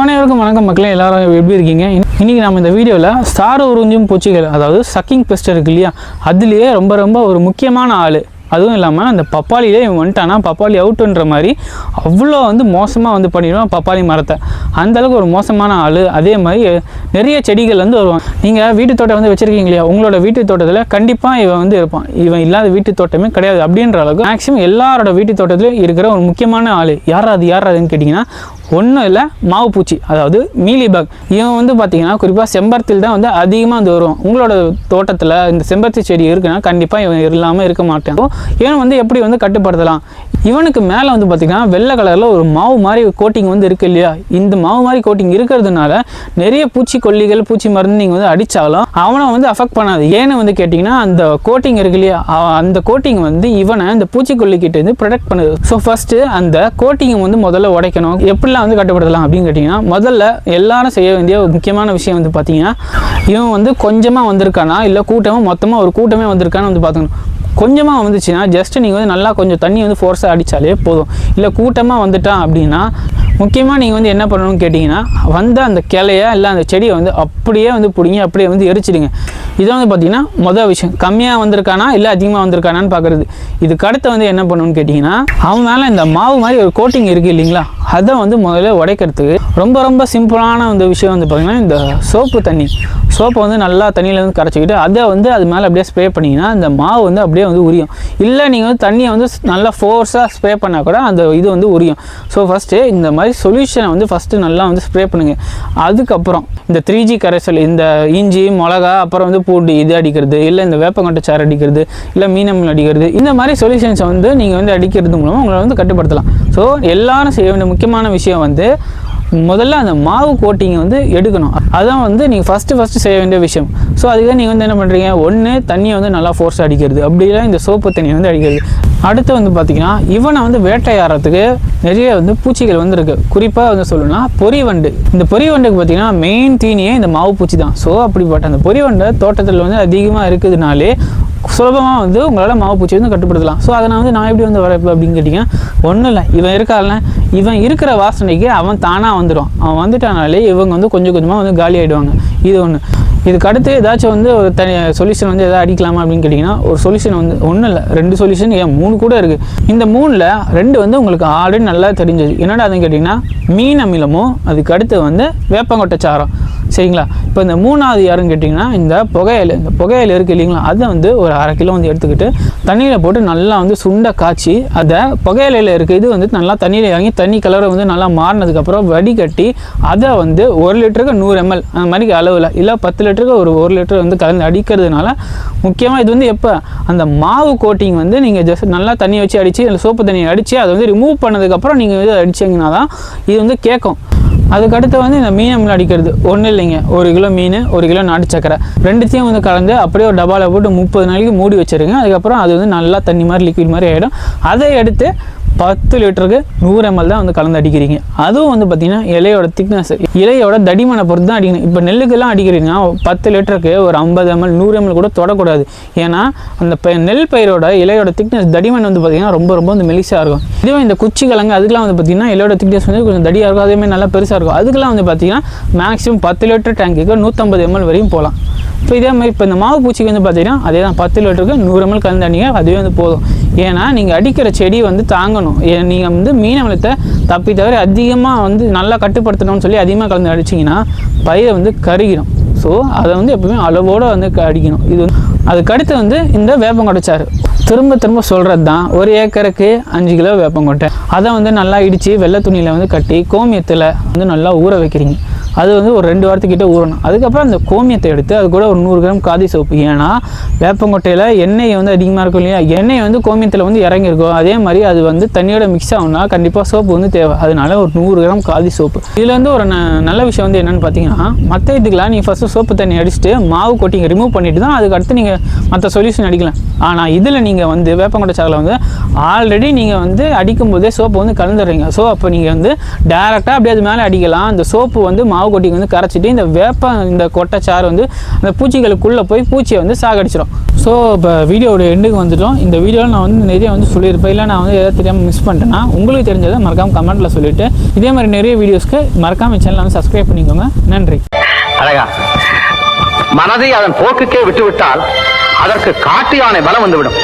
அனைவருக்கும் வணக்கம் மக்களே, எல்லாரும் எப்படி இருக்கீங்க? இன்றைக்கி நம்ம இந்த வீடியோவில் சாறு உறிஞ்சும் பூச்சிகள், அதாவது சக்கிங் பெஸ்ட் இருக்கு இல்லையா, அதுலேயே ரொம்ப ஒரு முக்கியமான ஆள். அதுவும் இல்லாமல் அந்த பப்பாளியிலே இவன் வந்துட்டானா பப்பாளி அவுட்டுன்ற மாதிரி அவ்வளோ மோசமாக பண்ணிடுவான் பப்பாளி மரத்தை. அந்தளவுக்கு ஒரு மோசமான ஆள். அதே மாதிரி நிறைய செடிகள் வருவாங்க. நீங்கள் வீட்டு தோட்டம் வச்சுருக்கீங்க இல்லையா, உங்களோட வீட்டு தோட்டத்தில் கண்டிப்பாக இவன் இருப்பான். இவன் இல்லாத வீட்டு தோட்டமே கிடையாது அப்படின்ற அளவுக்கு மேக்ஸிமம் எல்லாரோட வீட்டு தோட்டத்திலும் இருக்கிற ஒரு முக்கியமான ஆள். யாராதுன்னு கேட்டிங்கன்னா ஒன்றும் இல்லை, மாவு பூச்சி, அதாவது மீலிபக். இவன் பார்த்தீங்கன்னா குறிப்பாக செம்பருத்தியில் தான் அதிகமாக வருவான். உங்களோட தோட்டத்தில் இந்த செம்பருத்தி செடி இருக்குன்னா கண்டிப்பாக இவன் இல்லாமல் இருக்க மாட்டான். இவன் எப்படி கட்டுப்படுத்தலாம்? இவனுக்கு மேலே பார்த்தீங்கன்னா வெள்ளை கலரில் ஒரு மாவு மாதிரி கோட்டிங் இருக்குது இல்லையா, இந்த மாவு மாதிரி கோட்டிங் இருக்கிறதுனால நிறைய பூச்சிக்கொல்லிகள் பூச்சி மருந்து நீங்கள் அடித்தாலும் அவனை அஃபெக்ட் பண்ணாது. ஏன்னு கேட்டிங்கன்னா அந்த கோட்டிங் இருக்கு இல்லையா, அந்த கோட்டிங் இவனை இந்த பூச்சிக்கொல்லிக்கிட்ட ப்ரொடெக்ட் பண்ணுது. ஸோ ஃபஸ்ட்டு அந்த கோட்டிங் முதல்ல உடைக்கணும். எப்படிலாம் கட்டுப்படுத்தலாம் அப்படின்னு கேட்டிங்கன்னா, முதல்ல எல்லாரும் செய்ய வேண்டிய ஒரு முக்கியமான விஷயம் பார்த்தீங்கன்னா, இவன் கொஞ்சமாக வந்திருக்கானா இல்லை கூட்டமாக மொத்தமாக ஒரு கூட்டமே வந்திருக்கான்னு பார்த்துக்கணும். கொஞ்சமாக வந்துச்சுன்னா ஜஸ்ட்டு நீங்கள் நல்லா கொஞ்சம் தண்ணி ஃபோர்ஸாக அடித்தாலே போதும். இல்லை கூட்டமாக வந்துட்டான் அப்படின்னா முக்கியமாக நீங்கள் என்ன பண்ணணும்னு கேட்டிங்கன்னா, அந்த கிளையை இல்லை அந்த செடியை அப்படியே பிடிங்கி அப்படியே எரிச்சிடுங்க. இதான் பார்த்திங்கன்னா மொதல் விஷயம். கம்மியாக வந்திருக்கானா இல்லை அதிகமாக வந்திருக்கானான்னு பார்க்குறது. இதுக்கு அடுத்து என்ன பண்ணணும்னு கேட்டிங்கன்னா, அவன் மேலே இந்த மாவு மாதிரி ஒரு கோட்டிங் இருக்குது இல்லைங்களா, அதை முதல்ல உடைக்கிறதுக்கு ரொம்ப சிம்பிளான விஷயம் பார்த்திங்கன்னா, இந்த சோப்பை நல்லா தண்ணியில் கரைச்சிக்கிட்டு அதை அது மேலே அப்படியே ஸ்ப்ரே பண்ணிங்கன்னா அந்த மாவு அப்படியே உரியும். இல்லை நீங்கள் தண்ணியை நல்லா ஃபோர்ஸாக ஸ்ப்ரே பண்ணால் கூட அந்த இது உரியும். ஸோ ஃபஸ்ட்டு இந்த மாதிரி சொல்யூஷனை ஃபஸ்ட்டு நல்லா ஸ்ப்ரே பண்ணுங்கள். அதுக்கப்புறம் இந்த 3G கரைசல், இந்த இஞ்சி மிளகா அப்புறம் பூண்டு இது அடிக்கிறது, இல்லை இந்த வேப்பங்கொட்டை சாறு அடிக்கிறது, இல்லை மீனமில் அடிக்கிறது, இந்த மாதிரி சொல்யூஷன்ஸை நீங்கள் அடிக்கிறது மூலமாக உங்களை கட்டுப்படுத்தலாம். ஸோ எல்லாரும் செய்ய வேண்டிய முக்கியமான விஷயம் முதல்ல அந்த மாவு கோட்டிங் எடுக்கணும். அதான் நீங்கள் ஃபஸ்ட்டு செய்ய வேண்டிய விஷயம். ஸோ அதுக்கு நீங்கள் என்ன பண்ணுறீங்க, ஒன்று தண்ணியை நல்லா ஃபோர்ஸ் அடிக்கிறது, அப்படி இல்லை இந்த சோப்பு தண்ணியை அடிக்கிறது. அடுத்து பார்த்தீங்கன்னா, இவனை வேட்டையாடுறதுக்கு நிறைய பூச்சிகள் இருக்குது. குறிப்பாக சொல்லணும்னா பொறிவண்டு. இந்த பொறிவண்டுக்கு பார்த்தீங்கன்னா மெயின் தீனியே இந்த மாவு பூச்சி தான். ஸோ அப்படிப்பட்ட அந்த பொறிவண்டை தோட்டத்தில் அதிகமாக இருக்குதுனாலே சுலபமாக உங்களால் மாவு பூச்சி கட்டுப்படுத்தலாம். ஸோ அதை நான் எப்படி வரப்போ அப்படின்னு கேட்டிங்கன்னா, ஒன்றும் இல்லை, இவன் இருக்கால, இவன் இருக்கிற வாசனைக்கு அவன் தானாக வந்துடும். அவன் வந்துட்டானாலே இவங்க கொஞ்சம் கொஞ்சமாக காலி ஆகிடுவாங்க. இது ஒன்று. இதுக்கு அடுத்து ஏதாச்சும் ஒரு தனி சொல்யூஷன் எதாவது அடிக்கலாமா அப்படின்னு கேட்டிங்கன்னா, ஒரு சொல்யூஷன் ஒன்றும் இல்லை, 2 சொல்யூஷன், ஏன் 3 கூட இருக்குது. இந்த 3ல் 2 உங்களுக்கு ஆல்ரெடி நல்லா தெரிஞ்சது. என்னடா அதுன்னு கேட்டிங்கன்னா, மீன் அமிலமும் அதுக்கு அடுத்து வேப்பங்கொட்டை சாரம். சரிங்களா? இப்போ இந்த 3வது யாருன்னு கேட்டிங்கன்னா, இந்த புகையில இருக்குது இல்லைங்களா, அதை ஒரு 1/2 கிலோ எடுத்துக்கிட்டு தண்ணியில் போட்டு நல்லா சுண்டை காய்ச்சி அதை புகையிலையில் இருக்குது இது நல்லா தண்ணியில் இறங்கி தண்ணி கலரை நல்லா மாறினதுக்கப்புறம் வடிகட்டி அதை 1 லிட்டருக்கு 100 ml அந்த மாதிரி அளவில், இல்லை 10 லிட்டருக்கு ஒரு 1 லிட்டர் கலந்து அடிக்கிறதுனால முக்கியமாக இது எப்போ அந்த மாவு கோட்டிங் நீங்கள் ஜஸ்ட் நல்லா தண்ணி வச்சு அடித்து அந்த சோப்பு தண்ணியை அடித்து அதை ரிமூவ் பண்ணதுக்கப்புறம் நீங்கள் அடிச்சிங்கன்னா தான் இது கேட்கும். அதுக்கடுத்து இந்த மீன் அடிக்கிறது ஒன்றும் இல்லைங்க, 1 கிலோ மீன், 1 கிலோ நாட்டு சக்கரை, ரெண்டுத்தையும் கலந்து அப்படியே ஒரு டப்பாவில் போட்டு 30 நாளைக்கு மூடி வச்சுருங்க. அதுக்கப்புறம் அது நல்லா தண்ணி மாதிரி லிக்விட் மாதிரி ஆகிடும். அதை எடுத்து 10 லிட்டருக்கு 100 ml தான் கலந்து அடிக்கிறீங்க. அதுவும் பார்த்திங்கன்னா இலையோட திக்னஸ், இலையோட தடிமனை பொறுத்து தான் அடிக்கணும். இப்போ நெல்லுக்கெல்லாம் அடிக்கிறீங்கன்னா 10 லிட்டருக்கு ஒரு 50 ml 100 ml கூட தொடக்கூடாது. ஏன்னா அந்த நெல் பயிரோட இலையோட திக்னஸ் தடிமன் பார்த்திங்கன்னா ரொம்ப மெலிசாக இருக்கும். இதுவே இந்த குச்சி கிழங்கு அதுக்கெலாம் பார்த்திங்கன்னா இலையோட திக்னஸ் கொஞ்சம் தடியாக இருக்கும், அதேமாதிரி நல்லா பெருசாக இருக்கும். அதுக்கெல்லாம் பார்த்திங்கன்னா மேக்ஸிமம் 10 லிட்டர் டேங்குக்கு 150 ml வரையும் போகலாம். இப்போ இதே மாதிரி இப்போ இந்த மாவு பூச்சிக்கு பார்த்திங்கன்னா அதே தான் 10 லிட்டருக்கு 100 ml கலந்து அடிங்க, அதுவே போதும். ஏன்னா நீங்கள் அடிக்கிற செடி தாங்கணும். நீங்கள் மீன் அமிலத்தை தப்பி தவிர அதிகமாக நல்லா கட்டுப்படுத்தணும்னு சொல்லி அதிகமாக கலந்து அடிச்சிங்கன்னா பயிரை கருகிடும். ஸோ அதை எப்பவுமே அளவோடு அடிக்கணும். இது அதுக்கடுத்து இந்த வேப்பங்கொட்டை சாறு திரும்ப சொல்கிறது தான், 1 ஏக்கருக்கு 5 கிலோ வேப்பங்கொட்டை, அதை நல்லா இடித்து வெள்ளை துணியில் கட்டி கோமியத்தில் நல்லா ஊற வைக்கிறீங்க. அது ஒரு 2 வாரத்துக்கிட்ட ஊறணும். அதுக்கப்புறம் அந்த கோமியத்தை எடுத்து அது கூட ஒரு 100 கிராம் காதி சோப்பு. ஏன்னா வேப்பங்கொட்டையில் எண்ணெய் அதிகமாக இருக்கும் இல்லையா, எண்ணெய் கோமியத்தில் இறங்கியிருக்கும். அதே மாதிரி அது தண்ணியோட மிக்ஸ் ஆகும்னா கண்டிப்பாக சோப்பு தேவை. அதனால ஒரு 100 கிராம் காதி சோப்பு. இதில் ஒரு நல்ல விஷயம் என்னென்னு பார்த்தீங்கன்னா, மற்ற இதுக்கெலாம் நீங்கள் ஃபஸ்ட்டு சோப்பு தண்ணி அடிச்சுட்டு மாவு கோட்டிங் ரிமூவ் பண்ணிட்டு தான் அதுக்கு அடுத்து நீங்கள் மற்ற சொல்யூஷன் அடிக்கலாம். ஆனால் இதில் நீங்கள் வேப்பங்கொட்டை சாரில் ஆல்ரெடி நீங்கள் அடிக்கும் போதே சோப்பு கலந்துடுறீங்க. ஸோ அப்போ நீங்கள் டேரெக்டாக அப்படியே அது மேலே அடிக்கலாம். அந்த சோப்பு மாவு மாவு கொட்டிக்கு வந்து கரைச்சிட்டு இந்த இந்த கொட்டைச்சாறு வந்து அந்த பூச்சிகளுக்குள்ளே போய் பூச்சியை வந்து சாகடிச்சிடும். ஸோ இப்போ வீடியோட எண்டுக்கு வந்துட்டோம். இந்த வீடியோவில் நான் வந்து நிறைய வந்து சொல்லியிருப்பேன், இல்லை நான் வந்து எதாவது தெரியாமல் மிஸ் பண்ணிட்டேன்னா உங்களுக்கு தெரிஞ்சதை மறக்காமல் கமெண்ட்டில் சொல்லிவிட்டு இதே மாதிரி நிறைய வீடியோஸ்க்கு மறக்காமல் சேனலை வந்து சப்ஸ்கிரைப் பண்ணிக்கோங்க. நன்றி. அழகா மனதை அதன் போக்குக்கே விட்டுவிட்டால் அதற்கு காட்டு யானை பலம் வந்துவிடும்.